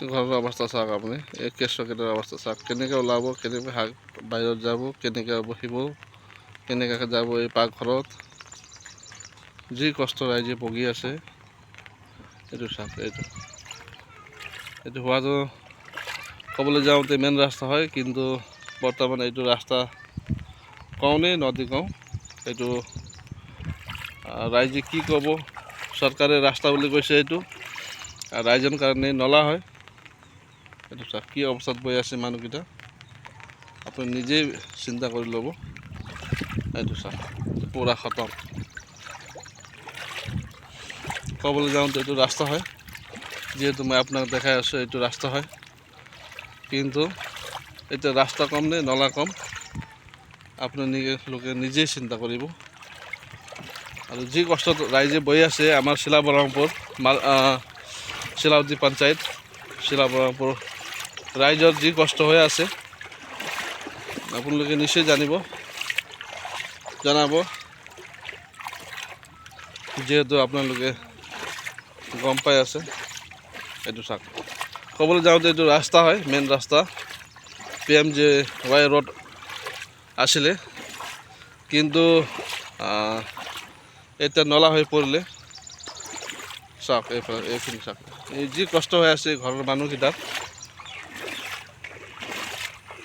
ঘৰৰ অৱস্থা চাওক আপুনি, এই কেঁচু কেইটাৰ অৱস্থা চাওক, কেনেকৈ ওলাব, কেনেকৈ বাহিৰত যাব, কেনেকৈ বহিব, কেনেকৈ যাব এই পাকঘৰত, যি কষ্ট ৰাইজে ভুগি আছে। এইটো চাওক, এইটো হোৱাটো ক'বলৈ যাওঁতে মেইন ৰাস্তা হয়, কিন্তু বৰ্তমান এইটো ৰাস্তা কওঁনে নদী কওঁ, এইটো ৰাইজে কি ক'ব, চৰকাৰে ৰাস্তা বুলি কৈছে এইটো, আৰু ৰাইজৰ কাৰণে নলা হয়। এইটো চাওক কি অৱস্থাত বৈ আছে মানুহকেইটা, আপুনি নিজেই চিন্তা কৰি ল'ব। এইটো চাওক পূৰা খতম। ক'বলৈ যাওঁতে এইটো ৰাস্তা হয়, যিহেতু মই আপোনাক দেখাই আছোঁ এইটো ৰাস্তা হয়, কিন্তু এতিয়া ৰাস্তা কম নে নলা কম, আপুনি লোকে নিজেই চিন্তা কৰিব। আৰু যি কষ্টত ৰাইজে বৈ আছে আমাৰ শিলাবৰমপুৰ শিলাউতি পঞ্চায়ত, শিলাবৰমপুৰ ৰাইজৰ যি কষ্ট হৈ আছে আপোনালোকে নিশ্চয় জনাব, যিহেতু আপোনালোকে গম পাই আছে। এইটো চাওক, ক'বলৈ যাওঁতে এইটো ৰাস্তা হয়, মেইন ৰাস্তা PMJY ৰোড আছিলে, কিন্তু এতিয়া নলা হৈ পৰিলে। চাওক এইখিনি চাওক, এই যি কষ্ট হৈ আছে ঘৰৰ মানুহকেইটাৰ,